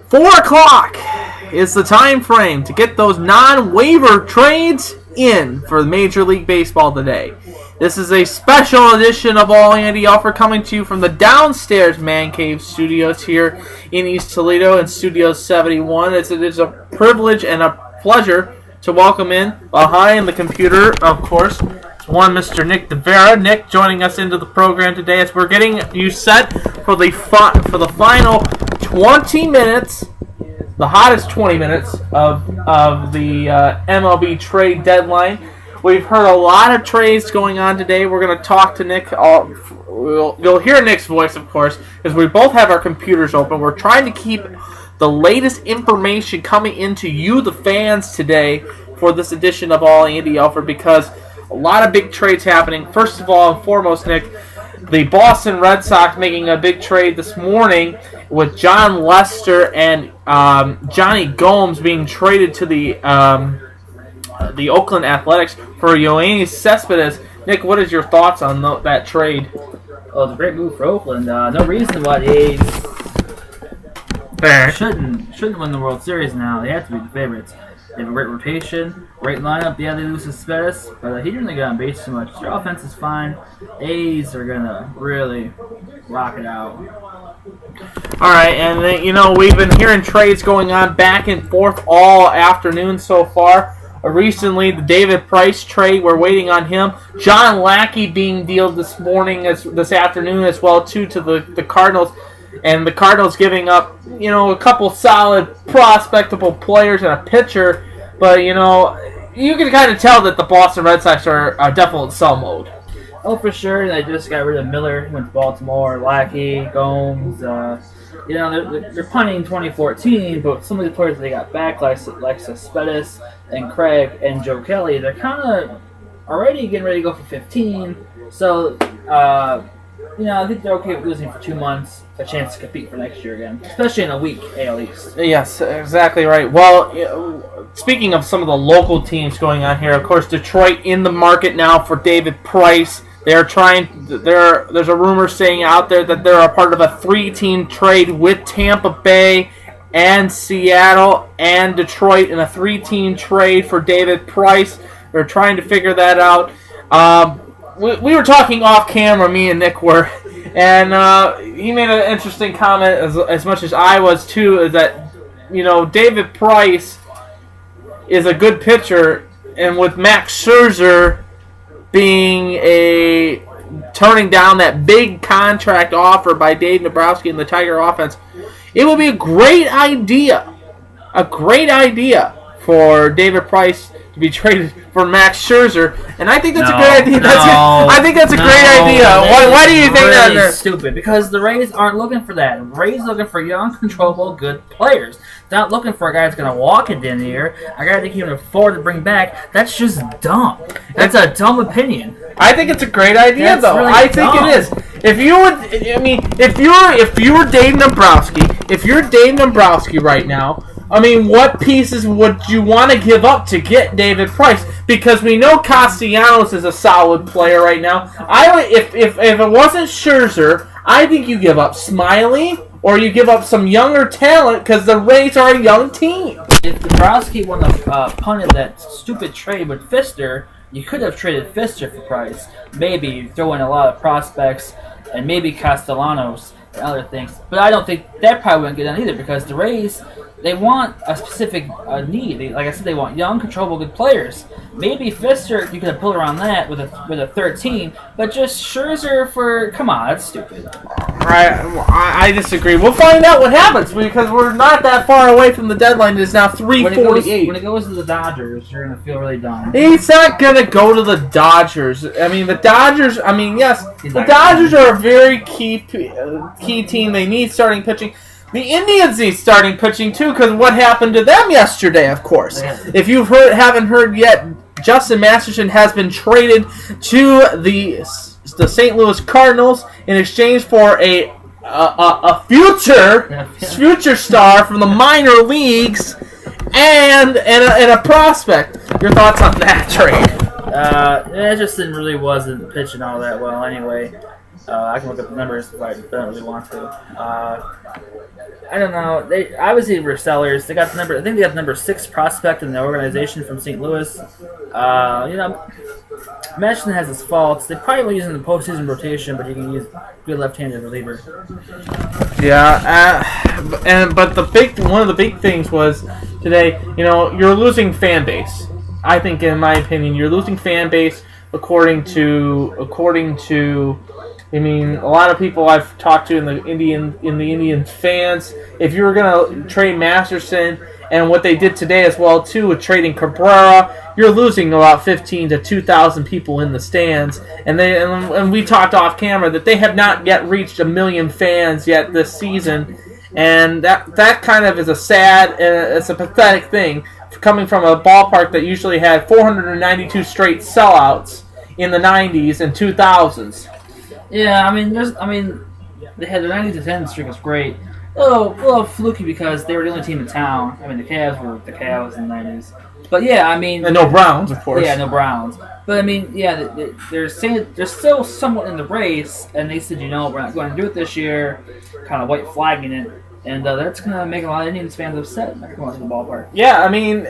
4 o'clock is the time frame to get those non-waiver trades in for Major League Baseball today. This is a special edition of All Andy Alfred coming to you from the downstairs Man Cave Studios here in East Toledo in Studio 71. It is a privilege and a pleasure to welcome in behind the computer, of course, one Mr. Nick DeVera. Nick joining us into the program today as we're getting you set for the final 20 minutes, the hottest 20 minutes of the MLB trade deadline. We've heard a lot of trades going on today. We're going to talk to Nick. You'll hear Nick's voice, of course, because we both have our computers open. We're trying to keep the latest information coming into you, the fans, today for this edition of All Andy Alfred, because a lot of big trades happening. First of all and foremost, Nick, the Boston Red Sox making a big trade this morning with John Lester and Johnny Gomes being traded to the Oakland Athletics for Yoenis Cespedes. Nick, what is your thoughts on that trade? Well, it's a great move for Oakland. No reason why the A's shouldn't win the World Series now. They have to be the favorites. They have a great rotation, great lineup. Yeah, they lose Cespedes, but he didn't get on base too much. Their offense is fine. A's are going to really rock it out. All right, and then, we've been hearing trades going on back and forth all afternoon so far. Recently, the David Price trade, we're waiting on him. John Lackey being dealed this afternoon as well, too, to the Cardinals. And the Cardinals giving up, a couple solid prospectable players and a pitcher. But, you can kind of tell that the Boston Red Sox are definitely in sell mode. Oh, for sure. They just got rid of Miller, went to Baltimore, Lackey, Gomes. They're punting 2014, but some of the players they got back, like Cespedes and Craig and Joe Kelly, they're kind of already getting ready to go for 15. So, I think they're okay with losing for 2 months, a chance to compete for next year again, especially in a weak AL East. Yes, exactly right. Well, speaking of some of the local teams going on here, of course, Detroit in the market now for David Price. There's a rumor saying out there that they're a part of a 3-team trade with Tampa Bay and Seattle and Detroit in a 3-team trade for David Price. They're trying to figure that out. We were talking off camera, me and Nick were, and he made an interesting comment, as much as I was too, is that, David Price is a good pitcher, and with Max Scherzer turning down that big contract offer by Dave Dombrowski and the Tiger offense, it would be a great idea for David Price to be traded for Max Scherzer, and I think that's a great idea. I think that's a great idea. Why do you think that? It's stupid, because the Rays aren't looking for that. The Rays are looking for young, controllable, good players. They're not looking for a guy that's going to walk at the end of the year, a guy they can afford to bring back. That's just dumb. That's a dumb opinion. I think it's a great idea, though. Really I think it is. If you're Dave Dombrowski right now, what pieces would you want to give up to get David Price? Because we know Castellanos is a solid player right now. If it wasn't Scherzer, I think you give up Smiley or you give up some younger talent because the Rays are a young team. If Dombrowski wouldn't have punted that stupid trade with Fister, you could have traded Fister for Price. Maybe throw in a lot of prospects and maybe Castellanos and other things. But I don't think that probably wouldn't get done either, because the Rays, they want a specific need. Like I said, they want young, controllable, good players. Maybe Fister, you could have built around that with a 13, but just Scherzer come on, that's stupid. Right, I disagree. We'll find out what happens, because we're not that far away from the deadline. It is now 3:48. When it goes to the Dodgers, you're going to feel really dumb. He's not going to go to the Dodgers. The Dodgers, yes, the Dodgers are a very key team. They need starting pitching. The Indians need starting pitching, too, because what happened to them yesterday, of course. If you haven't heard yet, Justin Masterson has been traded to the St. Louis Cardinals in exchange for a future star from the minor leagues and a prospect. Your thoughts on that trade? Justin really wasn't pitching all that well anyway. I can look up the numbers if I don't really want to. I don't know. They obviously were sellers. They got the number. I think they got the number 6 prospect in the organization from St. Louis. Madison has its faults. They probably won't use him in the postseason rotation, but you can use good left-handed reliever. Yeah, but one of the big things was today. You're losing fan base. I think, in my opinion, you're losing fan base according to. I mean, a lot of people I've talked to in the Indian fans. If you were gonna trade Masterson and what they did today as well too with trading Cabrera, you're losing about 15 to 2,000 people in the stands. And we talked off camera that they have not yet reached 1 million fans yet this season, and that kind of is a sad, it's a pathetic thing coming from a ballpark that usually had 492 straight sellouts in the 90s and 2000s. Yeah, I mean, they had the 90-10 streak was great. A little fluky because they were the only team in town. I mean, the Cavs were the Cavs in the 90s. But yeah, I mean, and no Browns, of course. Yeah, no Browns. But I mean, yeah, they're saying they're still somewhat in the race, and they said, we're not going to do it this year, kind of white flagging it, and that's going to make a lot of Indians fans upset going to the ballpark. Yeah, I mean,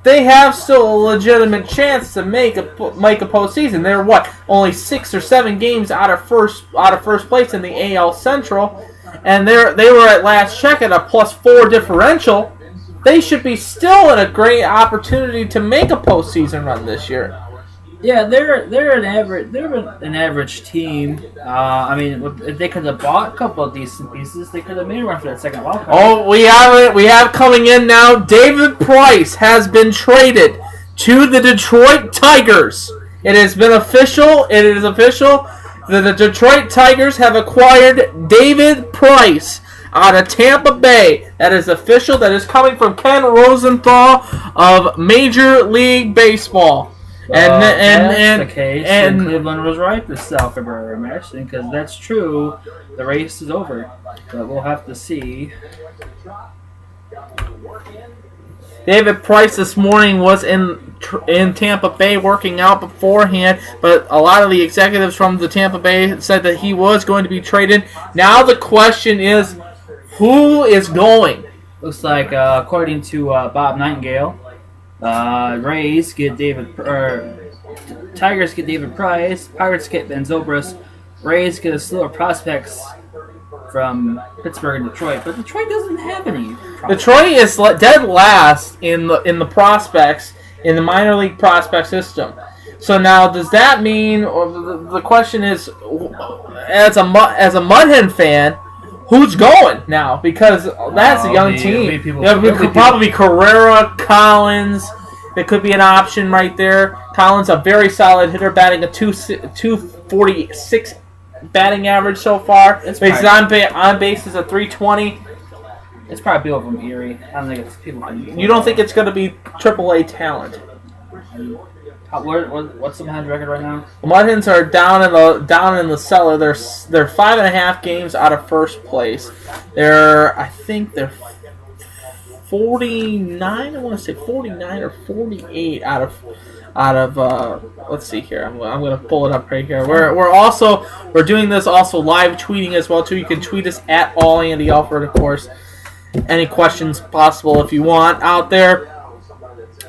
they have still a legitimate chance to make a postseason. They're only 6 or 7 games out of first place in the AL Central, and they were at last check at a +4 differential. They should be still in a great opportunity to make a postseason run this year. Yeah, they're an average team. I mean, if they could have bought a couple of decent pieces, they could have made a run for that second wild card. Oh, we have coming in now. David Price has been traded to the Detroit Tigers. It has been official. It is official. The Detroit Tigers have acquired David Price out of Tampa Bay. That is official. That is coming from Ken Rosenthal of Major League Baseball. That's the case. And Cleveland was right to sell February match, because that's true. The race is over, but we'll have to see. David Price this morning was in Tampa Bay working out beforehand, but a lot of the executives from the Tampa Bay said that he was going to be traded. Now the question is, who is going? Looks like, according to Bob Nightingale, Tigers get David Price, Pirates get Ben Zobrist, Rays get a slew of prospects from Pittsburgh and Detroit, but Detroit doesn't have any prospects. Detroit is dead last in the prospects in the minor league prospect system. So now, does that mean? Or the question is, as a Mudhen fan, who's going now? Because that's a young team. It could probably be Carrera, Collins. It could be an option right there. Collins, a very solid hitter, batting a 246 batting average so far. His on base is a 320. It's probably people from Erie. I don't think it's people from You don't think it's going to be AAA talent? What's the Mudhens record right now? The Mudhens are down in the cellar. They're 5.5 games out of first place. I think they're 49. I want to say 49 or 48 out of. Let's see here. I'm going to pull it up right here. We're doing this also live tweeting as well too. You can tweet us at all Andy Alfred, of course. Any questions possible if you want out there,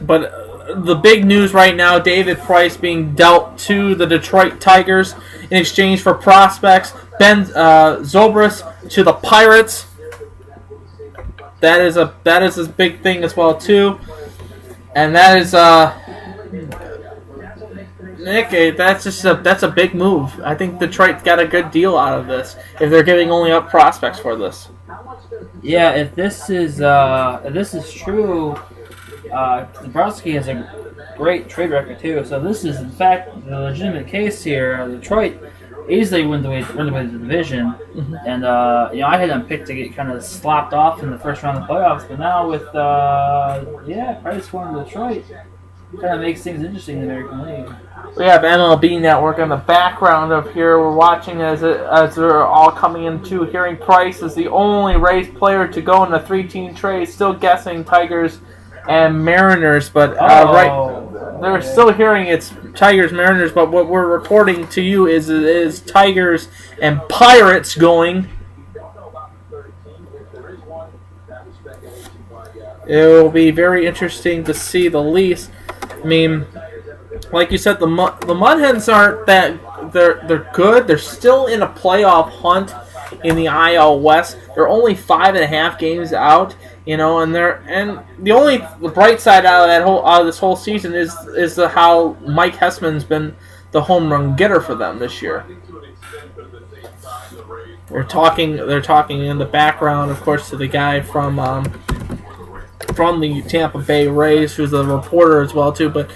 but. The big news right now, David Price being dealt to the Detroit Tigers in exchange for prospects. Ben Zobrist to the Pirates. That is a big thing as well too. And that is Nick, that's a big move. I think Detroit got a good deal out of this if they're giving only up prospects for this. Yeah, if this is true. Dombrowski has a great trade record too, so this is in fact the legitimate case here. Detroit easily win the way to the division, and I had them picked to get kind of slopped off in the first round of the playoffs, but now with Price going to Detroit, kind of makes things interesting in the American League. We have MLB Network in the background up here. We're watching as they're all coming into hearing Price is the only Rays player to go in a 3-team trade. Still guessing Tigers and Mariners, but they're still hearing it's Tigers, Mariners, but what we're reporting to you is Tigers and Pirates going. It will be very interesting to see the least. I mean, like you said, the Mudhens aren't that they're good. They're still in a playoff hunt in the IL West. They're only 5.5 games out, and the bright side out of this whole season is how Mike Hessman's been the home run getter for them this year. They're talking in the background, of course, to the guy from the Tampa Bay Rays, who's a reporter as well too, but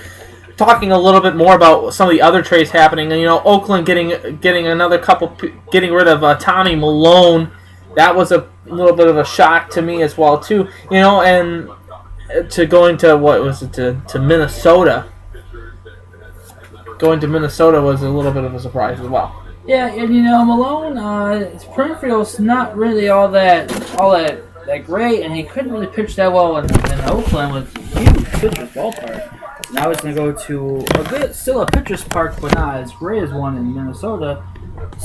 talking a little bit more about some of the other trades happening. And, Oakland getting rid of Tommy Malone. That was a little bit of a shock to me as well too. And to going to to Minnesota. Going to Minnesota was a little bit of a surprise as well. Yeah, and Malone, his peripheral's not really all that great, and he couldn't really pitch that well in Oakland with huge pitcher's ballpark. Now he's going to go to still a pitcher's park, but not as great as one in Minnesota.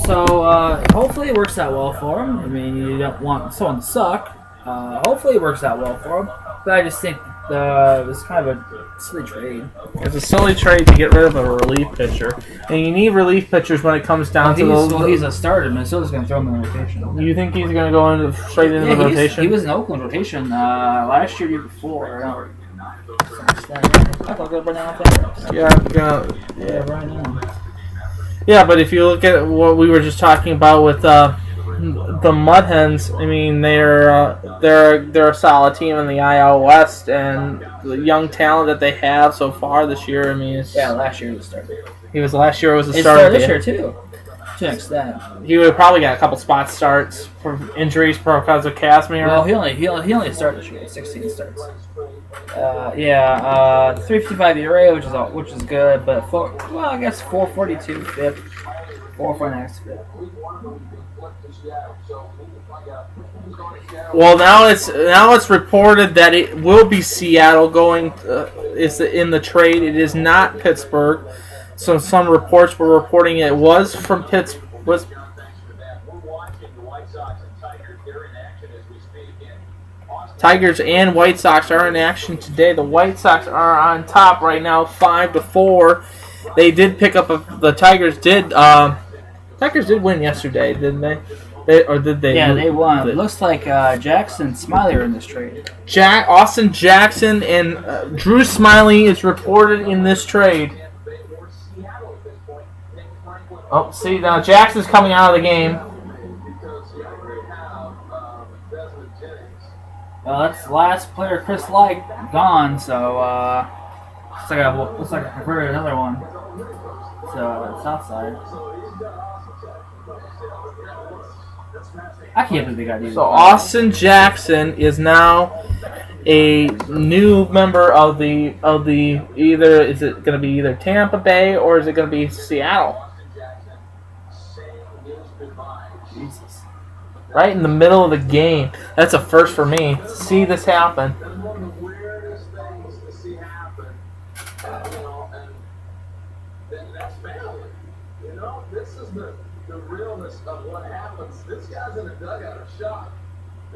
So hopefully it works out well for him. I mean, you don't want someone to suck. Hopefully it works out well for him. But I just think it was kind of a silly trade. It's a silly trade to get rid of a relief pitcher. And you need relief pitchers when it comes down to those. Well, he's a starter. Minnesota's going to throw him in the rotation. You think he's going to go straight into the rotation? He was in Oakland rotation last year before. Yeah, but if you look at what we were just talking about with the Mudhens, I mean they're a solid team in the IL West, and the young talent that they have so far this year. I mean, last year was a starter. Last year was a starter. This year too. To an extent. He would have probably got a couple spot starts for injuries because of Casimir. Well, he only started this year, 16 starts. 355 ERA, which is good, but I guess 442 fifth, 4 next fifth. Well, now it's reported that it will be Seattle going is in the trade. It is not Pittsburgh. So some reports were reporting it was from Pittsburgh. Tigers and White Sox are in action today. The White Sox are on top right now, 5-4. They did pick up the Tigers did. Tigers did win yesterday, didn't they? Did they? Yeah, they won. It looks like Jackson and Smiley are in this trade. Austin Jackson and Drew Smiley is reported in this trade. Oh, see, now Jackson's coming out of the game. That's the last player, Chris Light, gone, so looks like I converted another one. So, south side. I can't believe they got these. So, Austin Jackson is now a new member of the either, is it going to be either Tampa Bay or is it going to be Seattle? Jesus. Right in the middle of the game. That's a first for me to see this happen. This is the realness of what happens. This guy's in a dugout or shot.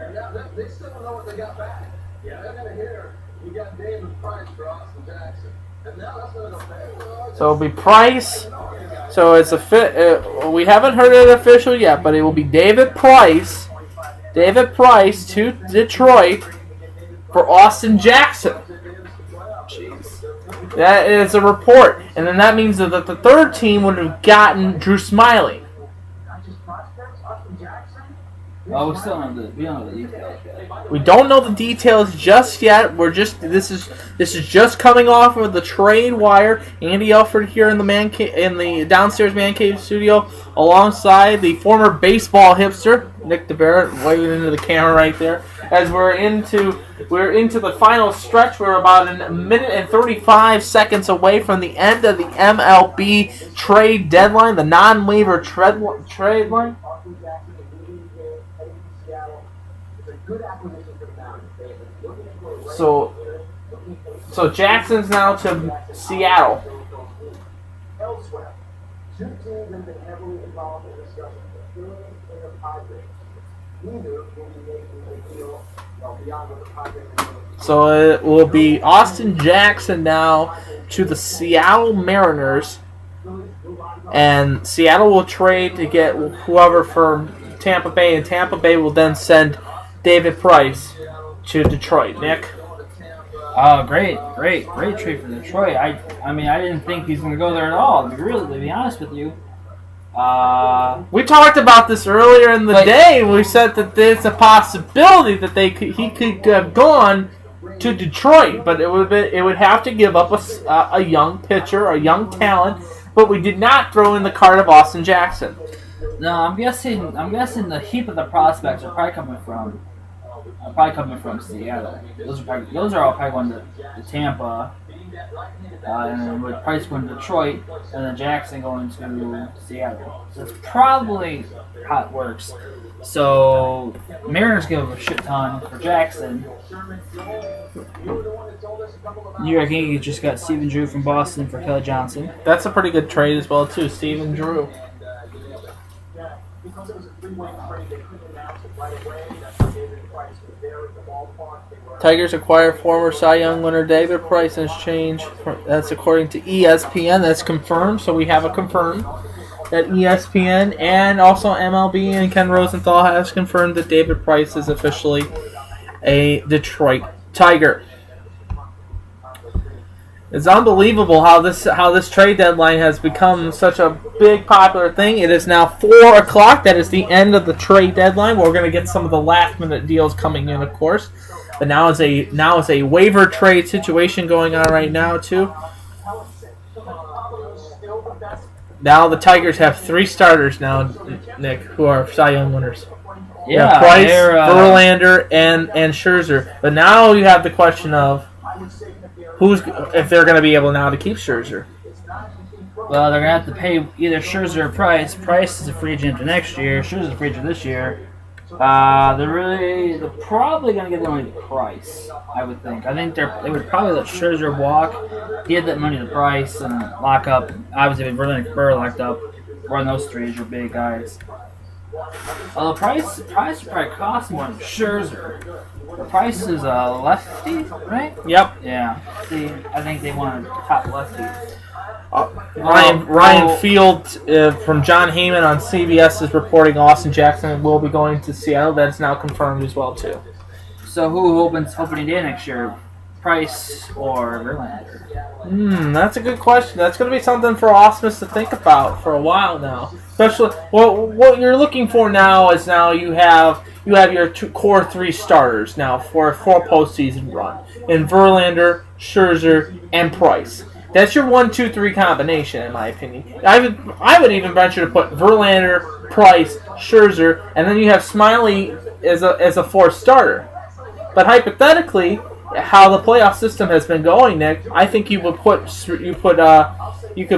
And now they still don't know what they got back. Yeah. They're going to hear we got David Price for Austin Jackson. And now that's going to go back. So it'll be Price. So it's we haven't heard it official yet, but it will be David Price to Detroit for Austin Jackson. Jeez. That is a report. And then that means that the third team would have gotten Drew Smiley. Oh, we don't know the details yet. We don't know the details just yet. This is just coming off of the trade wire. Andy Alfred here in the downstairs man cave studio, alongside the former baseball hipster Nick DeBarrett, waving into the camera right there. As we're into the final stretch, we're about a minute and 35 seconds away from the end of the MLB trade deadline, the non-waiver trade line. So Jackson's now to Seattle. Elsewhere, two teams have been heavily involved in discussions. Neither will be making a deal beyond what the Padres. So it will be Austin Jackson now to the Seattle Mariners. And Seattle will trade to get whoever from Tampa Bay, and Tampa Bay will then send David Price to Detroit. Nick? Great trade for Detroit. I mean, I didn't think he's going to go there at all, to be honest with you. We talked about this earlier in the day. We said that there's a possibility that he could have gone to Detroit, but it would have to give up a young pitcher, a young talent. But we did not throw in the card of Austin Jackson. No, I'm guessing the heap of the prospects are probably coming from Seattle. Those are all probably going to Tampa, and with Price going to Detroit, and then Jackson going to Seattle. So that's probably how it works. So Mariners give a shit ton for Jackson. You reckon you just got Stephen Drew from Boston for Kelly Johnson? That's a pretty good trade as well too, Stephen Drew. Because it was a three-way trade, they couldn't announce it right away. That's why David Price was there at the ballpark. Tigers acquire former Cy Young winner David Price in exchange. That's according to ESPN. That's confirmed, so we have it confirmed that ESPN and also MLB and Ken Rosenthal has confirmed that David Price is officially a Detroit Tiger. It's unbelievable how this trade deadline has become such a big popular thing. It is now 4 o'clock. That is the end of the trade deadline. We're going to get some of the last minute deals coming in, of course. But now is a waiver trade situation going on right now too. Now the Tigers have 3 starters now, Nick, who are Cy Young winners. Yeah, Price, Verlander, and Scherzer. But now you have the question of if they're going to be able now to keep Scherzer. Well, they're going to have to pay either Scherzer or Price. Price is a free agent for next year. Scherzer's a free agent this year. They're probably going to get the money to Price, I would think. I think they would probably let Scherzer walk, give that money to Price, and lock up. Obviously, with Verlander and Cabrera locked up, one of those 3 is your big guys. Although Price would probably cost more than Scherzer. The Price is a lefty, right? Yep. Yeah. I think they want a top lefty. Ryan Field from John Heyman on CBS is reporting Austin Jackson will be going to Seattle. That's now confirmed as well too. So who opens opening day next year? Price or Verlander? That's a good question. That's going to be something for Ausmus to think about for a while now. Especially, what you're looking for now is you have your core 3 starters now for a 4 postseason run in Verlander, Scherzer, and Price. That's your 1-2-3 combination, in my opinion. I would even venture to put Verlander, Price, Scherzer, and then you have Smiley as a 4th starter. But hypothetically, how the playoff system has been going, Nick, I think you could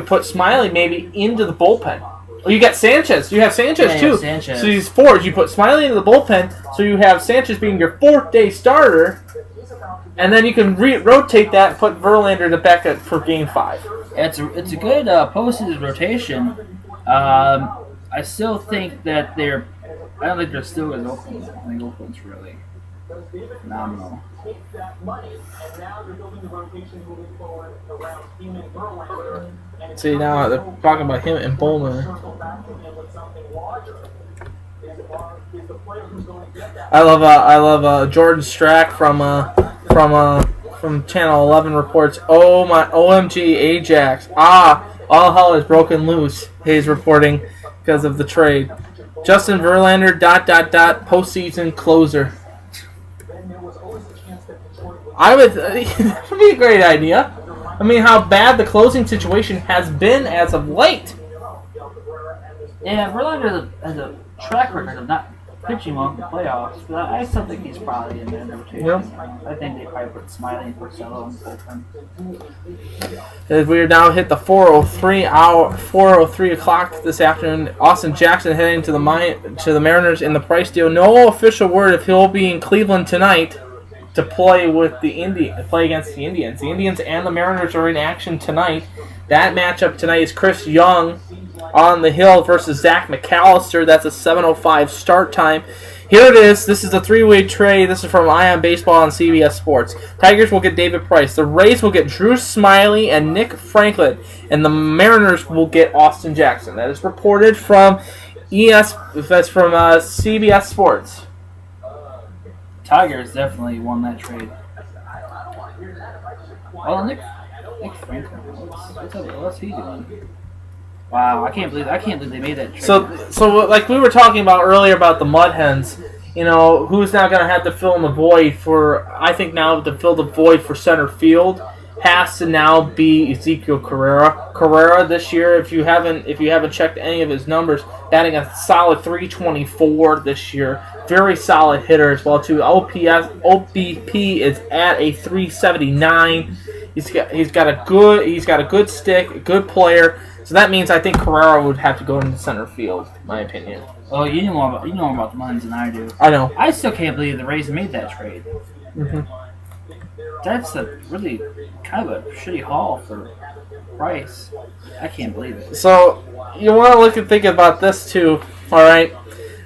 put Smiley maybe into the bullpen. Well, you got Sanchez. You have Sanchez too. Sanchez. So these 4s, you put Smiley into the bullpen, so you have Sanchez being your 4th day starter, and then you can rotate that and put Verlander to back up for Game 5. It's a good postseason rotation. I still think that I don't think they're still as Oakland. I think Oakland's really phenomenal. See, now they're talking about him and Bowman. I love Jordan Strack from Channel 11 reports. Oh my OMG Ajax. All hell is broken loose. He's reporting because of the trade. Justin Verlander ... postseason closer. That would be a great idea. I mean, how bad the closing situation has been as of late. Yeah, Verlander has a track record of not pitching well in the playoffs, but I still think he's probably in there too. Yep. I think they probably put Smiley and Porcello on the bullpen. As we are now hit the 4:03 o'clock this afternoon, Austin Jackson heading to the Mariners in the Price deal. No official word if he'll be in Cleveland tonight to play against the Indians. The Indians and the Mariners are in action tonight. That matchup tonight is Chris Young on the hill versus Zach McAllister. That's a 7:05 start time. Here it is. This is a three-way trade. This is from Ion Baseball on CBS Sports. Tigers will get David Price. The Rays will get Drew Smyly and Nick Franklin. And the Mariners will get Austin Jackson. That is reported from that's from CBS Sports. Tigers definitely won that trade. Oh, Nick Franklin. What's he doing? Wow, I can't believe they made that trade. So like we were talking about earlier about the Mud Hens, who's now going to have to fill in the void for? I think now to fill the void for center field has to now be Ezekiel Carrera. Carrera this year, if you haven't checked any of his numbers, batting a solid .324 this year. Very solid hitter as well too. OBP is at a .379. He's got a good stick, a good player. So that means I think Carrera would have to go into center field, in my opinion. Oh, you know more about the Marlins than I do. I know. I still can't believe the Rays made that trade. Mm-hmm. That's a really kind of a shitty haul for Price. I can't believe it. So you want to look and think about this too. All right.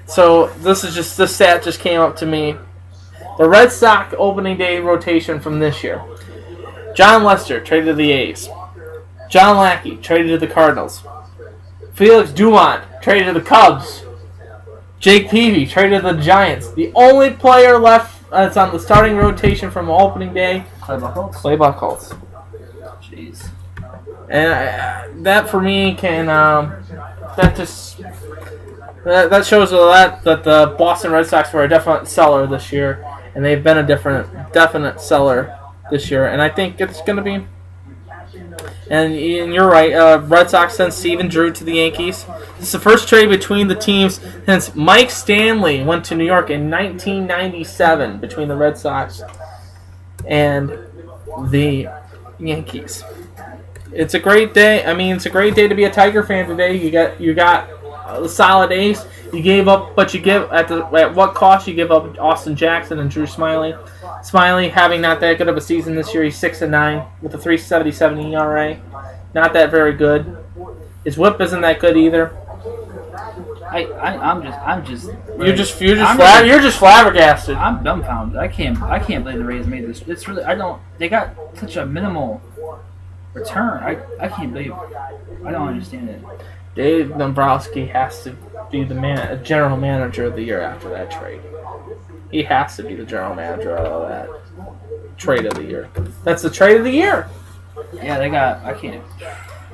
So this stat just came up to me. The Red Sox opening day rotation from this year. John Lester traded to the A's. John Lackey traded to the Cardinals. Felix Dumont traded to the Cubs. Jake Peavy traded to the Giants. The only player left that's on the starting rotation from opening day, Clay Buchholz. Jeez. And that for me can that shows that the Boston Red Sox were a definite seller this year, and they've been a definite seller this year, and I think it's going to be. And you're right. Red Sox sent Steven Drew to the Yankees. This is the first trade between the teams since Mike Stanley went to New York in 1997 between the Red Sox and the Yankees. It's a great day. I mean, it's a great day to be a Tiger fan today. You got a solid ace. You gave up, but you give at what cost? You give up Austin Jackson and Drew Smyly. Smyly having not that good of a season this year. He's 6-9 with a 3.77 ERA. Not that very good. His WHIP isn't that good either. You're just flabbergasted. I'm dumbfounded. I can't believe the Rays made this. It's really they got such a minimal return. I can't believe. I don't understand it. Dave Dombrowski has to be the general manager of the year after that trade. He has to be the general manager of that trade of the year. That's the trade of the year. Yeah, I can't.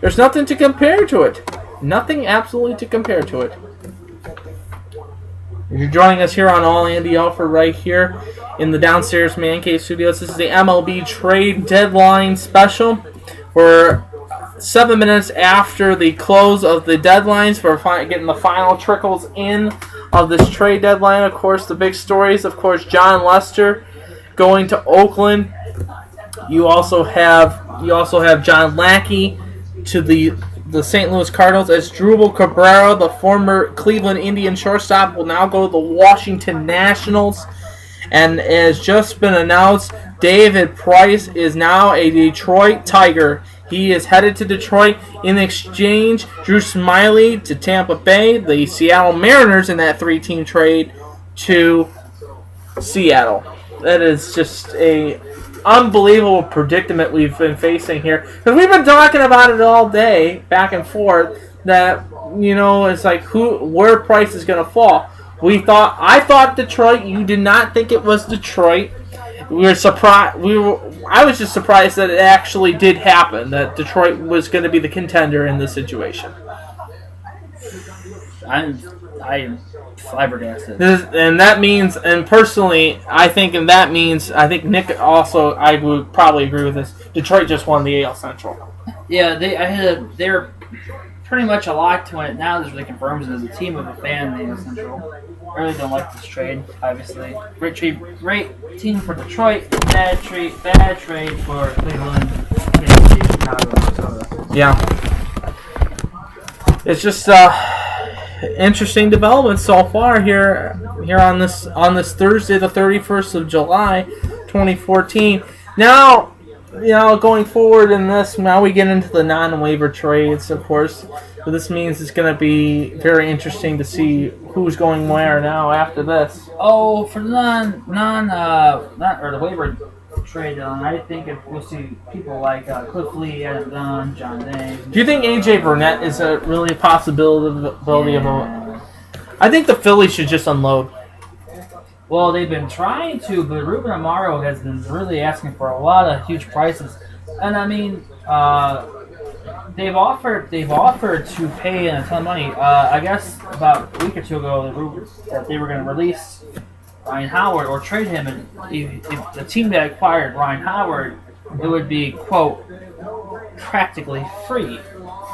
There's nothing to compare to it. Nothing absolutely to compare to it. If you're joining us here on All Andy Alfred right here in the downstairs Man Cave Studios, this is the MLB Trade Deadline Special. We're 7 minutes after the close of the deadlines for getting the final trickles in of this trade deadline. Of course, the big stories, of course, John Lester going to Oakland. You also have John Lackey to the St. Louis Cardinals, as Drupal Cabrera, the former Cleveland Indian shortstop, will now go to the Washington Nationals. And as just been announced, David Price is now a Detroit Tiger. He is headed to Detroit. In exchange, Drew Smyly to Tampa Bay, the Seattle Mariners in that 3-team trade to Seattle. That is just a unbelievable predicament we've been facing here. Because we've been talking about it all day, back and forth, that, it's like where Price is going to fall. I thought Detroit. You did not think it was Detroit. We were surprised. I was just surprised that it actually did happen. That Detroit was going to be the contender in this situation. I'm flabbergasted. I think Nick also. I would probably agree with this. Detroit just won the AL Central. Yeah, they're pretty much a lock to win it now. This really confirms it as a team of a fan in the AL Central. I really don't like this trade, obviously. Great team for Detroit. Bad trade for Cleveland. Chicago. Yeah. It's just interesting developments so far here on this Thursday, the 31st of July, 2014. Now, going forward in this, now we get into the non-waiver trades, of course. So this means it's going to be very interesting to see who's going where now after this. Oh, for the the waiver trade, I think if we'll see people like Cliff Lee, Adam Dunn, John Day. Do you think AJ Burnett is really a possibility of a... I think the Phillies should just unload. Well, they've been trying to, but Ruben Amaro has been really asking for a lot of huge prices, and I mean, they've offered to pay a ton of money. I guess about a week or two ago, that they were going to release Ryan Howard or trade him, and if the team that acquired Ryan Howard, it would be, quote, practically free,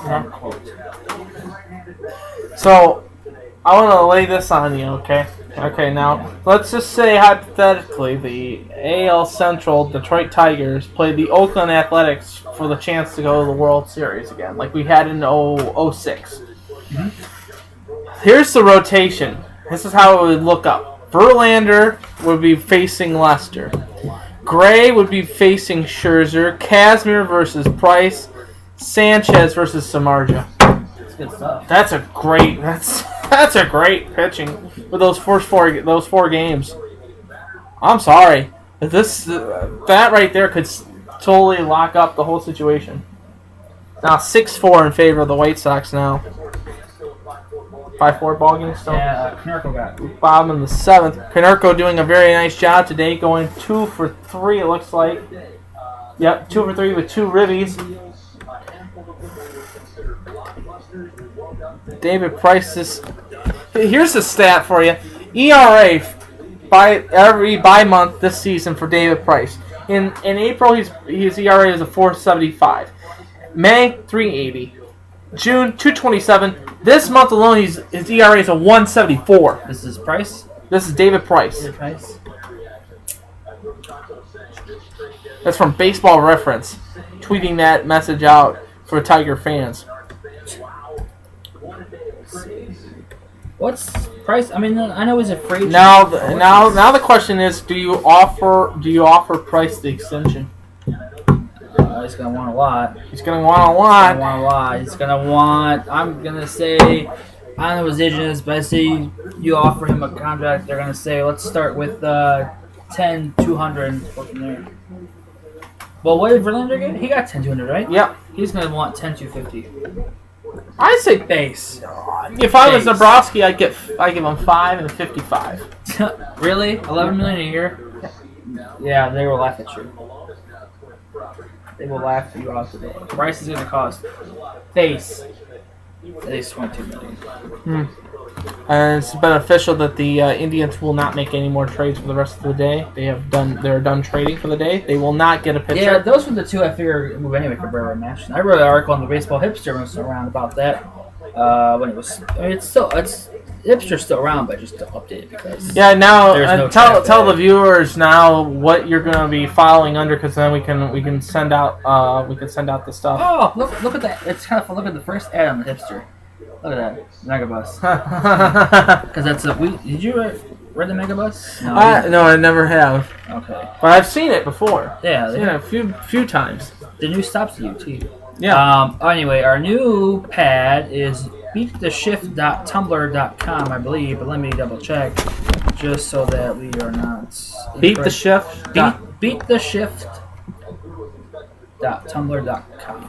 unquote. So, I want to lay this on you, okay? Okay, now, let's just say hypothetically the AL Central Detroit Tigers played the Oakland Athletics for the chance to go to the World Series again, like we had in 06. Mm-hmm. Here's the rotation. This is how it would look up. Verlander would be facing Lester. Gray would be facing Scherzer. Kazmir versus Price. Sanchez versus Samardzija. That's good stuff. That's a great pitching with those four games. I'm sorry, that right there could totally lock up the whole situation. Now 6-4 in favor of the White Sox now. 5-4 ball game still. Yeah, Konerko got bottom in the 7th. Konerko doing a very nice job today, going 2 for 3. It looks like. Yep, 2 for 3 with 2 ribbies. David Price is. Here's the stat for you. ERA by month this season for David Price. In April, his ERA is a 4.75. May 3.80. June 2.27. This month alone, his ERA is a 1.74. This is Price. This is David Price. David Price. That's from Baseball Reference, tweeting that message out for Tiger fans. What's Price? I mean, I know he's a free agent. Now the question is, do you offer Price the extension? He's gonna want a lot. He's gonna want a lot. He's gonna want. I'm gonna say, I don't know what his agent is, but I say you offer him a contract. They're gonna say, let's start with 10-200 and go from there. Well, what did Verlander get? He got 10-200, right? Yep. He's gonna want 10-250. I say base. If I was Nebraska, I give him 5 and 55. Really? $11 million a year? Yeah, they will laugh at you. They will laugh you out today. Price is going to cost base at least $22 million. And it's beneficial that the Indians will not make any more trades for the rest of the day. They're done trading for the day. They will not get a pitcher. Yeah, those were the two I figured move anyway. Cabrera and Mash. I wrote an article on the Baseball Hipster when it was around about that. When it was, I mean, it's Hipster's still around, but just to update it because now tell the viewers now what you're going to be following under, because then we can send out the stuff. Oh, look at that! It's kind of fun. Look at the first ad on the Hipster. Look at that, Megabus. Because that's did you read the Megabus? No, I never have. Okay. But I've seen it before. Yeah. I've seen it a few times. The new stops at UT. Yeah. Anyway, our new pad is beattheshift.tumblr.com, I believe, but let me double check just so that we are not Beat the Shift. beattheshift.tumblr.com.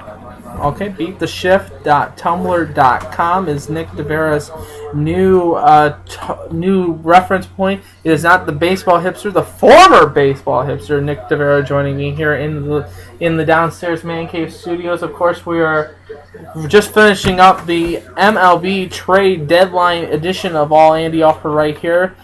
Okay, beattheshift.tumblr.com is Nick Devera's new reference point. It is not the baseball hipster, the former baseball hipster Nick Devera joining me here in the downstairs man cave studios. Of course, we're just finishing up the MLB Trade deadline edition of All Andy Alfred right here.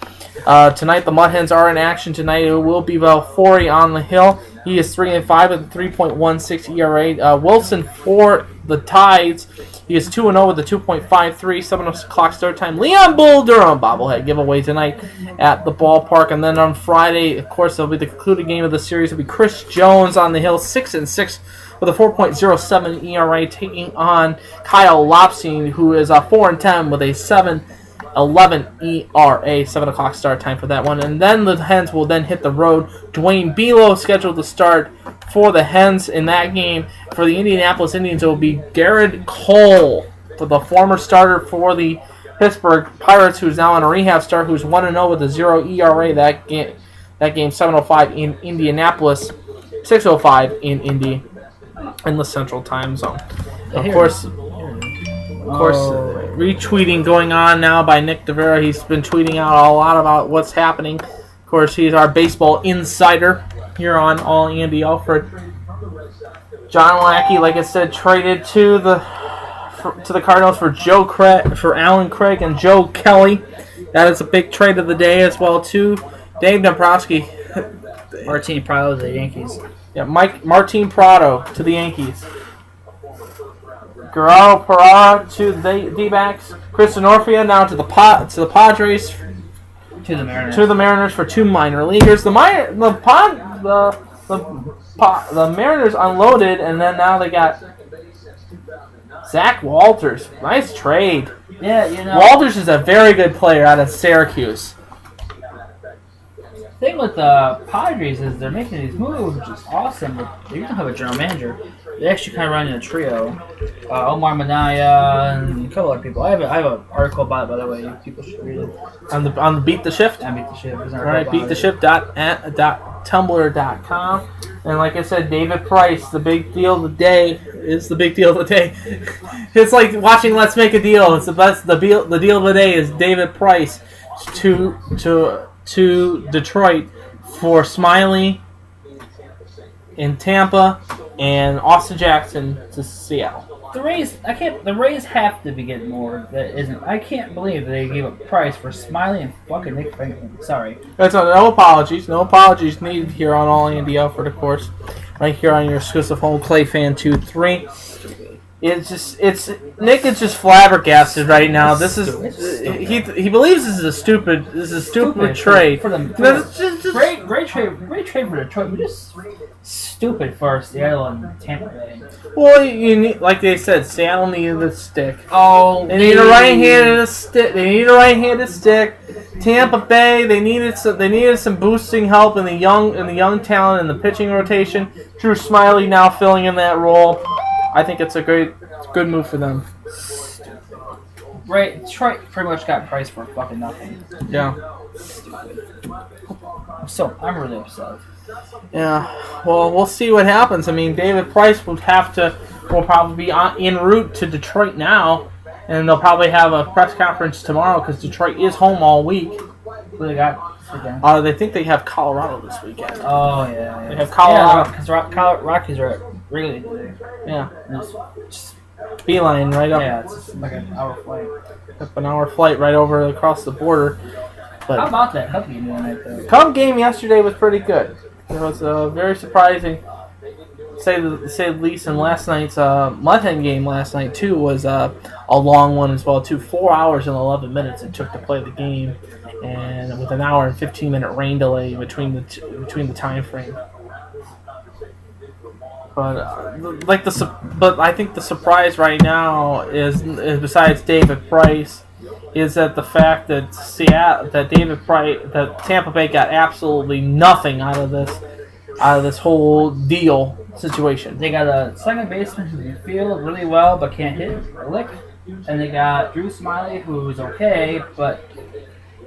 Tonight the Mud Hens are in action. Tonight it will be Valfori on the hill. He is 3-5 with a 3.16 ERA. Wilson for the Tides. He is 2-0 with a 2.53. 7 o'clock start time. Leon Bull Durham bobblehead giveaway tonight at the ballpark. And then on Friday, of course, it'll be the concluding game of the series. It'll be Chris Jones on the hill, 6-6 with a 4.07 ERA, taking on Kyle Lopstein, who is 4-10 with a 7.11 ERA. 7 o'clock start time for that one. And then the Hens will then hit the road. Dwayne Belo scheduled to start for the Hens in that game. For the Indianapolis Indians, it will be Garrett Cole the former starter for the Pittsburgh Pirates, who's now on a rehab start, who's 1-0 with a 0 ERA. That game 7:05 in Indianapolis, 6:05 in Indy, in the Central Time Zone. Of course, retweeting going on now by Nick DeVera. He's been tweeting out a lot about what's happening. Of course, he's our baseball insider here on All Andy Alfred. John Lackey, like I said, traded to the Cardinals for Alan Craig and Joe Kelly. That is a big trade of the day as well too. Dave Dombrowski, Martin Prado to the Yankees. Yeah, Martin Prado to the Yankees. Guerrero Parra to the D-backs. Chris Norfia now to the Padres. To the Mariners. To the Mariners for 2 minor leaguers. The Mariners unloaded, and then now they got Zach Walters. Nice trade. Yeah, you know. Walters is a very good player out of Syracuse. The thing with the Padres is they're making these moves, which is awesome, but they don't have a general manager. They actually kind of run in a trio. Omar Minaya and a couple other people. I have an article about it, by the way. People should read it. On the Beat the Shift? Beat the Shift. All right, beattheshift.tumblr.com. And like I said, David Price, the big deal of the day, is the big deal of the day. It's like watching Let's Make a Deal. It's the best. The deal of the day is David Price to Detroit for Smiley in Tampa and Austin Jackson to Seattle. The Rays have to be getting more. That isn't. I can't believe they gave a price for Smiley and fucking Nick Franklin. Sorry. That's no apologies. No apologies needed here on All Andy Alfred, of course. Right here on your exclusive home, Clay Fan 23. Nick is just flabbergasted right now. This is he believes this is a stupid trade. For them. Great trade for Detroit. But just stupid for Seattle and Tampa Bay. Well, you need, like they said, Seattle needed a stick. Oh, they need a right-handed stick. Tampa Bay, they needed some boosting help in the young talent in the pitching rotation. Drew Smiley now filling in that role. I think it's a good move for them. Right, Detroit pretty much got priced for fucking nothing. Yeah. So I'm really upset. Yeah. Well, we'll see what happens. I mean, David Price will probably be en route to Detroit now, and they'll probably have a press conference tomorrow because Detroit is home all week. Who they got? They think they have Colorado this weekend. Oh yeah. They have Colorado because Rockies are really today. Yeah. Just beeline right up. Yeah, it's like an hour flight. Up an hour flight right over across the border. But how about that Cub game tonight, though? Cub game yesterday was pretty good. It was very surprising, say the least. And last night's Mud-Hen game last night too was a long one as well too. 4 hours and 11 minutes it took to play the game, and with an hour and 15-minute rain delay between the time frame. But I think the surprise right now is besides David Price, is that the fact that Tampa Bay got absolutely nothing out of this whole deal situation. They got a second baseman who can field really well but can't hit a lick, and they got Drew Smiley who's okay, but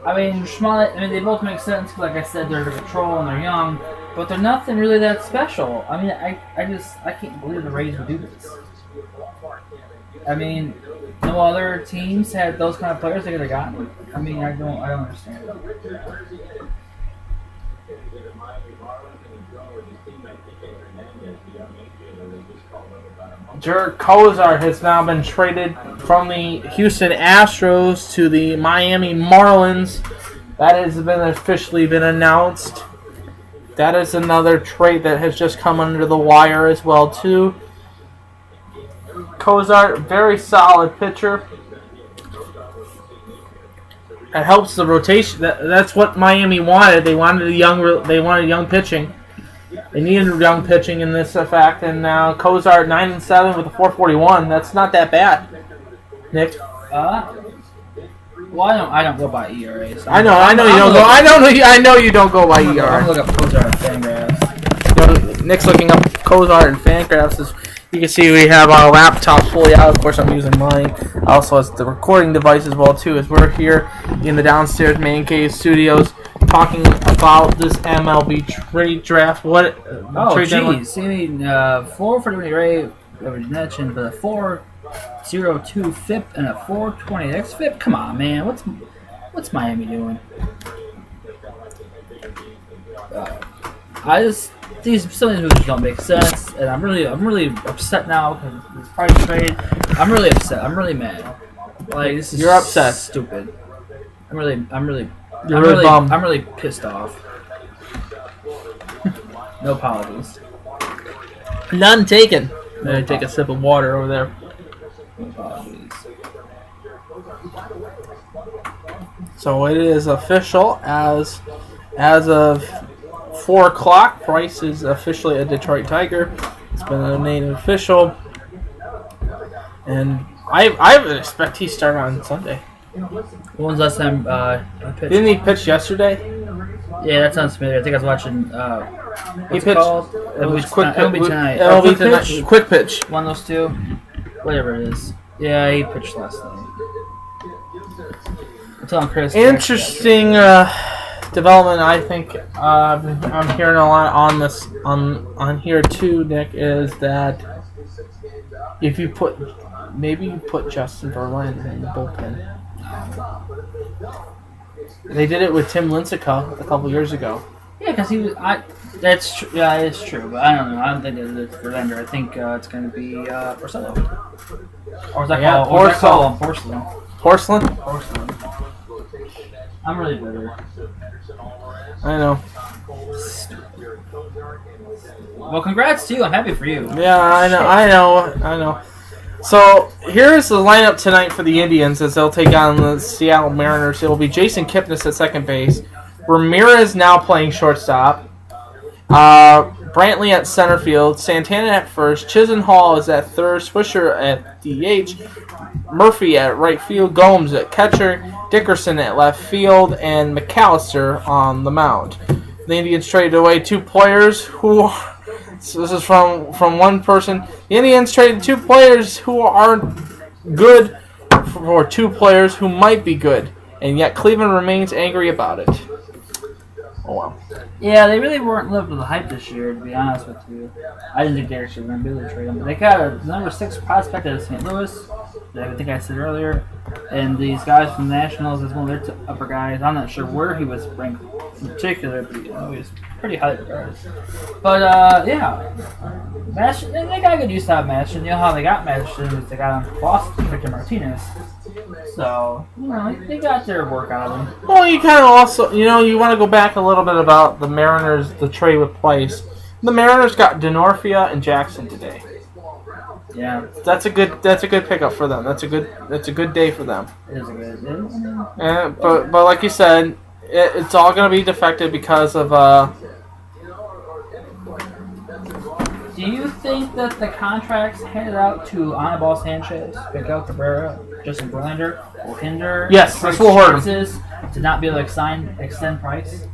I mean they both make sense because, like I said, they're under control and they're young. But they're nothing really that special. I mean, I can't believe the Rays would do this. I mean, no other teams had those kind of players they could have gotten. I mean, I don't understand. Jared Kozar has now been traded from the Houston Astros to the Miami Marlins. That has officially been announced. That is another trade that has just come under the wire as well too. Kozar, very solid pitcher. It helps the rotation. That's what Miami wanted. They wanted young pitching. They needed young pitching in this fact, and now Kozar 9-7 with a 4.41. That's not that bad. Nick. Well, I don't go by ERAs. I know you don't go by ERA. I'm looking up Kozar and Fangraphs. Nick's looking up Kozar and Fangraphs You can see we have our laptop fully out. Of course, I'm using mine. Also, as the recording device as well too. As we're here in the downstairs man cave studios talking about this MLB trade draft. What? Oh, geez. I mean, 4 for the Ray, we mentioned, but a 4.02 FIP and a 4.20 FIP. Come on, man. What's Miami doing? Some of these moves don't make sense, and I'm really upset now because this price trade. I'm really upset. I'm really mad. Like, this is You're upset. Stupid. I'm really bummed. I'm really pissed off. No apologies. None taken. I take a sip of water over there. No apologies. So it is official as of 4 o'clock. Price is officially a Detroit Tiger. It's been made official, and I would expect he start on Sunday. When was the last time he pitched? Didn't he pitch yesterday? Yeah, that sounds familiar. I think I was watching. He What's pitched. it called? It was quick. It'll be tonight. It'll be Quick tonight. pitch? Quick pitch. One of those two, whatever it is. Yeah, he pitched last night. I'm telling Chris. Interesting development. I think I'm hearing a lot on this on here too, Nick. Is that if you maybe you put Justin Verlander in the bullpen. They did it with Tim Lincecum a couple years ago. Yeah, because he was. That's true. Yeah, it's true. But I don't know. I don't think it's Verlander. I think it's going to be Porcello. Or is that called Porcelain? Porcelain? Porcelain. I'm really bitter. I know. Well, congrats to you. I'm happy for you. Yeah, I know. So here's the lineup tonight for the Indians as they'll take on the Seattle Mariners. It will be Jason Kipnis at second base, Ramirez now playing shortstop, Brantley at center field, Santana at first, Chisenhall is at third, Swisher at DH, Murphy at right field, Gomes at catcher, Dickerson at left field, and McAllister on the mound. The Indians traded away 2 players who. So this is from one person. The Indians traded 2 players who aren't good for 2 players who might be good, and yet Cleveland remains angry about it. Oh wow. Yeah, they really weren't living with the hype this year, to be honest with you. I didn't think they actually were going to be able to trade him. But they got a number 6 prospect out of St. Louis, that I think I said earlier. And these guys from the Nationals is one of their upper guys. I'm not sure where he was ranked in particular, but he was pretty high regarded. But, yeah. Maston, they got a good use out of Maston. You know how they got Maston was they got him Boston, Victor Martinez. So, they got their work out of him. Well, you kind of also, you want to go back a little bit about the Mariners, the trade with Price. The Mariners got Denorfia and Jackson today. Yeah, that's a good pickup for them. That's a good day for them. It is a good. But like you said, it's all going to be defective because of. Do you think that the contracts handed out to Anibal Sanchez, Miguel Cabrera, Justin Verlander will hinder this will hurt him to not be able to extend Price?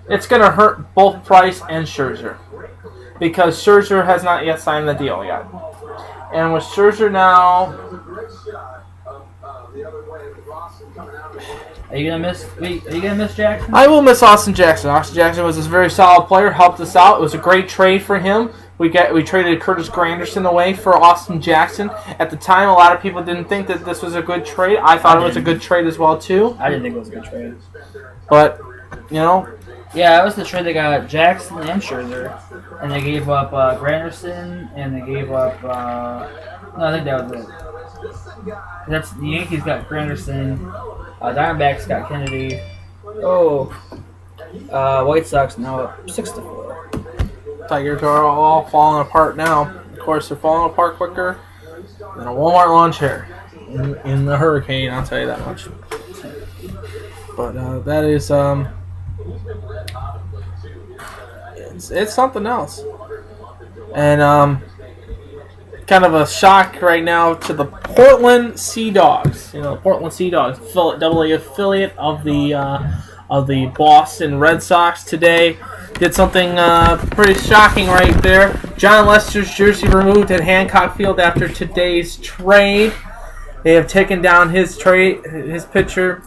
It's going to hurt both Price and Scherzer because Scherzer has not yet signed the deal yet. And with Scherzer now, are you gonna miss Jackson? I will miss Austin Jackson. Austin Jackson was a very solid player, helped us out. It was a great trade for him. We traded Curtis Granderson away for Austin Jackson. At the time, a lot of people didn't think that this was a good trade. I thought it was a good trade as well too. I didn't think it was a good trade. But yeah, it was the trade they got Jackson and Scherzer, and they gave up Granderson, and they gave up. No, I think that was it. That's the Yankees got Granderson, Diamondbacks got Kennedy. White Sox now up 6-4. Tigers are all falling apart now. Of course, they're falling apart quicker than a Walmart lawn chair in the hurricane. I'll tell you that much. But that is it's something else, and kind of a shock right now to the Portland Sea Dogs. Portland Sea Dogs, AA affiliate of the Boston Red Sox today. did something pretty shocking right there. John Lester's jersey removed at Hancock Field after today's trade. They have taken down his picture,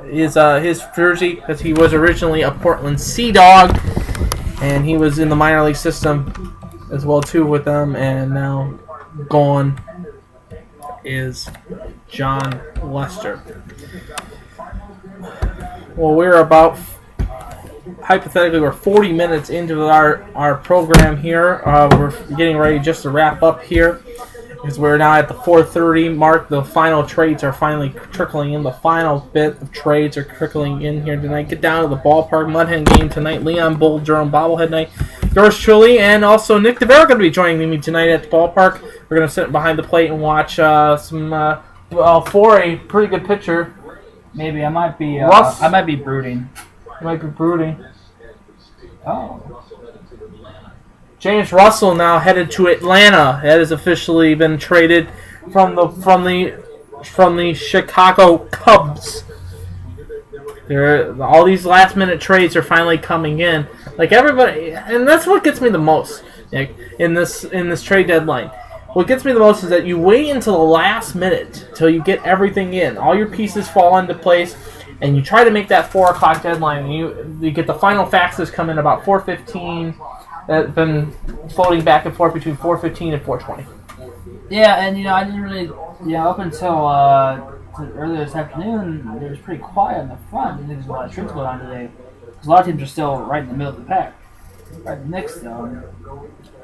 his jersey, because he was originally a Portland Sea Dog, and he was in the minor league system as well too with them, and now gone is John Lester. Well, we're hypothetically 40 minutes into our program here. We're getting ready just to wrap up here, because we're now at the 4:30 mark. The final trades are finally trickling in. The final bit of trades are trickling in here tonight. Get down to the ballpark. Mudhen game tonight. Leon Bull Durham bobblehead night. Yours truly and also Nick DeVera going to be joining me tonight at the ballpark. We're going to sit behind the plate and watch for a pretty good pitcher. Maybe I might be brooding. You might be brooding. Oh. James Russell now headed to Atlanta. That has officially been traded from the Chicago Cubs. All these last-minute trades are finally coming in. Like everybody, and that's what gets me the most, Nick, in this trade deadline. What gets me the most is that you wait until the last minute till you get everything in. All your pieces fall into place, and you try to make that 4 o'clock deadline. And you get the final faxes come in about 4:15. That's been floating back and forth between 4:15 and 4:20. Yeah, and I didn't really, up until earlier this afternoon, it was pretty quiet on the front. I think there's a lot of trades going on today. Because a lot of teams are still right in the middle of the pack. Right next, though.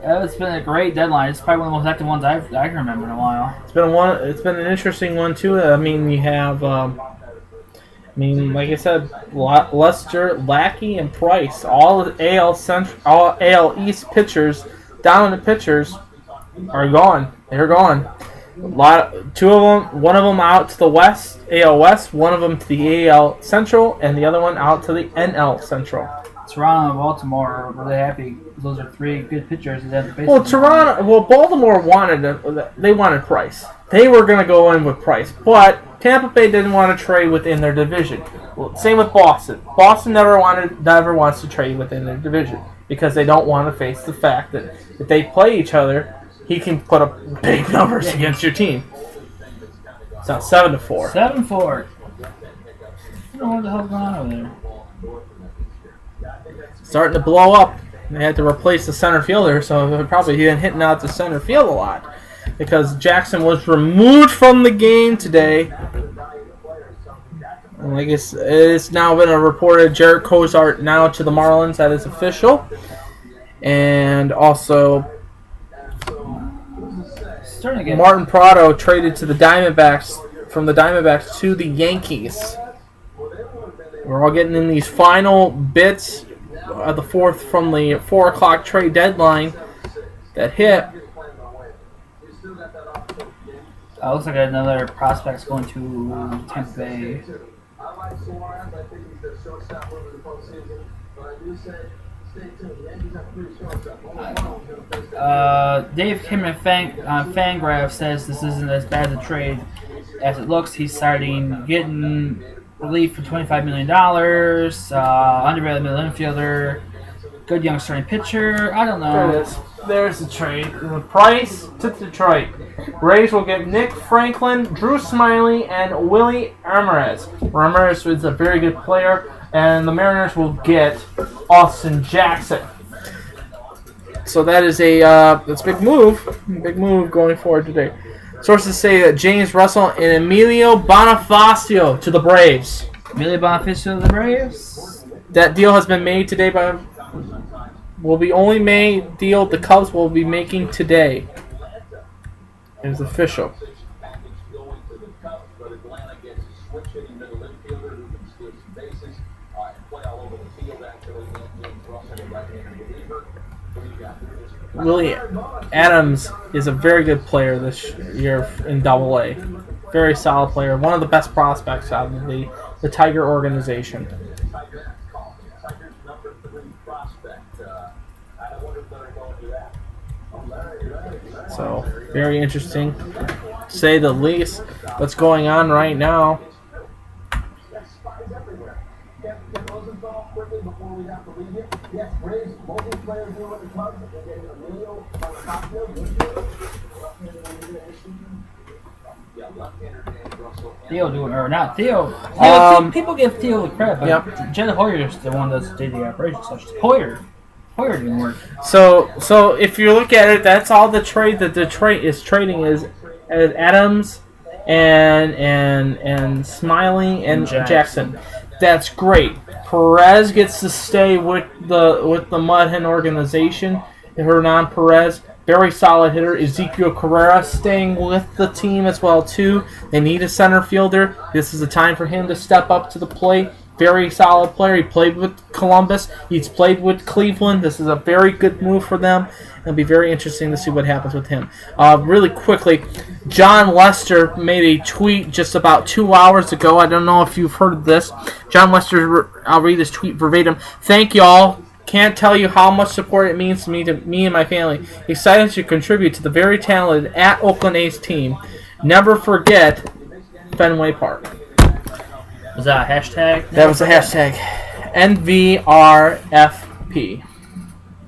It's been a great deadline. It's probably one of the most active ones I can remember in a while. It's been an interesting one too. I mean, you have, like I said, Lester, Lackey, and Price, all the AL East pitchers, dominant pitchers, are gone. They're gone. Two of them, one of them out to the West, AL West, one of them to the AL Central, and the other one out to the NL Central. Toronto and Baltimore are really happy. Those are 3 good pitchers. Baltimore wanted Price. They were going to go in with Price, but Tampa Bay didn't want to trade within their division. Well, same with Boston. Boston never wants to trade within their division because they don't want to face the fact that if they play each other, he can put up big numbers against your team. So 7-4. 7-4. I don't know what the hell's going on over there. Starting to blow up. They had to replace the center fielder, so they're probably been hitting out to center field a lot because Jackson was removed from the game today. And I guess it's now been reported Jarrett Cozart now to the Marlins. That is official. And also Martin Prado traded to the Diamondbacks from the Diamondbacks to the Yankees. We're all getting in these final bits of the fourth from the 4 o'clock trade deadline that hit. Looks like another prospect's going to Tampa Bay. Dave Kim on Fangraph says this isn't as bad a trade as it looks. He's getting relief for $25 million, underrated middle infielder, good young starting pitcher. I don't know. There it is. There's the trade. The Price to Detroit. Rays will get Nick Franklin, Drew Smiley, and Willie Ramirez. Ramirez is a very good player, and the Mariners will get Austin Jackson. So that is that's a big move. Big move going forward today. Sources say that James Russell and Emilio Bonifacio to the Braves. Emilio Bonifacio to the Braves? That deal has been made today will be only made deal the Cubs will be making today. It is official. Willie Adams is a very good player this year in Double-A. Very solid player. One of the best prospects out of the Tiger organization. So, very interesting, to say the least. What's going on right now? Yes, Braves multiplayer deal with the Cubs. They're getting Emilio on the top field. Yeah, left-hander Dan Russell. Theo doing, or not Theo. People give Theo the credit, but Yep. Jen Hoyer's the one that's did the operation. So Hoyer didn't work. So if you look at it, that's all the trade that Detroit is trading is Adams and Smiling and Jackson. That's great. Perez gets to stay with the Mud Hen organization. Hernan Perez, very solid hitter. Ezekiel Carrera staying with the team as well too. They need a center fielder. This is a time for him to step up to the plate. Very solid player. He played with Columbus. He's played with Cleveland. This is a very good move for them. It'll be very interesting to see what happens with him. Really quickly, John Lester made a tweet just about 2 hours ago. I don't know if you've heard of this. John Lester, I'll read this tweet verbatim. Thank y'all. Can't tell you how much support it means to me and my family. Excited to contribute to the very talented at Oakland A's team. Never forget Fenway Park. Was that a hashtag? That was a hashtag. NVRFP.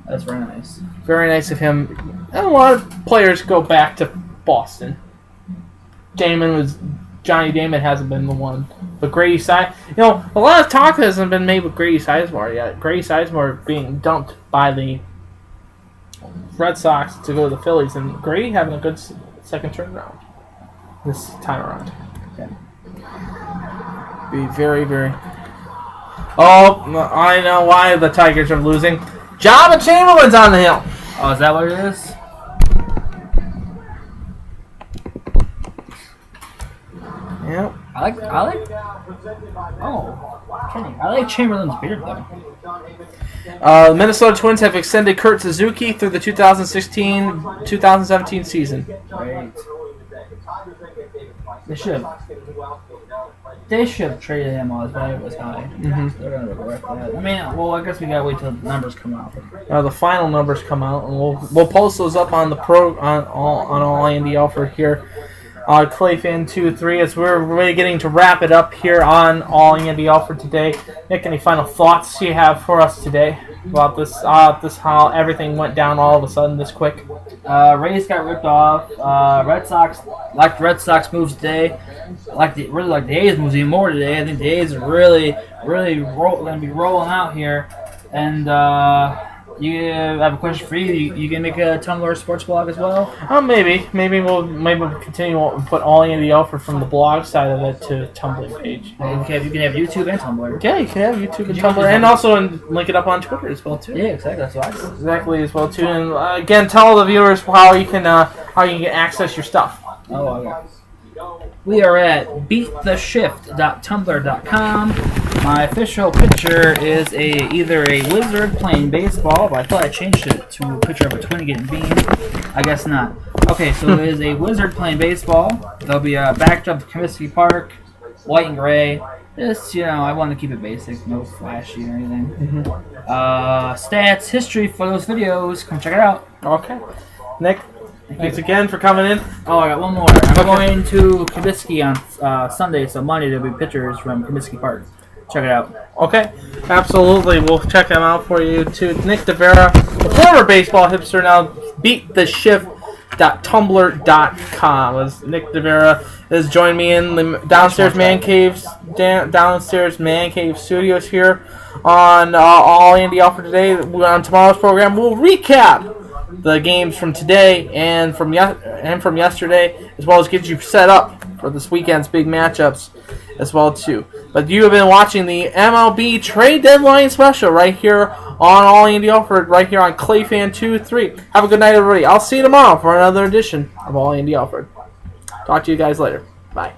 That's very nice. Very nice of him. And a lot of players go back to Boston. Johnny Damon hasn't been the one. But Grady Sizemore, a lot of talk hasn't been made with Grady Sizemore yet. Grady Sizemore being dumped by the Red Sox to go to the Phillies, and Grady having a good second turnaround this time around. Okay. Be very, very... Oh, I know why the Tigers are losing. Jabba Chamberlain's on the hill. Oh, is that what it is? Yep. I like. Oh, Kenny. I like Chamberlain's beard though. The Minnesota Twins have extended Kurt Suzuki through the 2016-2017 season. Great. They should have traded him while his value was high. Mm-hmm. They're gonna regret that. I mean, well, I guess we gotta wait till the numbers come out. The final numbers come out, and we'll post those up on the on all Andy Alfred here. Clayfan23, as we're really getting to wrap it up here on All Andy Alfred today. Nick, any final thoughts you have for us today about this how everything went down all of a sudden this quick? Rays got ripped off. Red Sox, like the Red Sox moves today, like the A's moves even more today. I think the A's are really going to be rolling out here. And you have a question for you. You can make a Tumblr sports blog as well? Maybe we'll continue to put all Andy Alfred from the blog side of it to Tumblr page. Okay, you can have YouTube and Tumblr. Yeah, you can have YouTube and Tumblr, and also link it up on Twitter as well too. Yeah, exactly. That's what I do. Exactly as well too. And again, tell the viewers how you can access your stuff. Oh, okay. We are at beattheshift.tumblr.com. My official picture is either a wizard playing baseball, but I thought I changed it to a picture of a twin getting beamed. I guess not. Okay, so it is a wizard playing baseball. There'll be a backdrop of Comiskey Park, white and gray. Just, I want to keep it basic, no flashy or anything. Mm-hmm. Stats, history for those videos. Come check it out. Okay. Nick, thanks again for coming in. Oh, I got one more. I'm going to Comiskey on Sunday, so Monday there'll be pictures from Comiskey Park. Check it out. Okay, absolutely. We'll check them out for you too. Nick DeVera, the former baseball hipster, now beattheshift.tumblr.com. As Nick DeVera has joined me in the downstairs man cave studios here on All Andy Alfred today. On tomorrow's program, we'll recap the games from today and from yesterday, as well as get you set up for this weekend's big matchups as well too. But you have been watching the MLB Trade Deadline Special right here on All Andy Alfred, right here on Clayfan23. Have a good night, everybody. I'll see you tomorrow for another edition of All Andy Alfred. Talk to you guys later. Bye.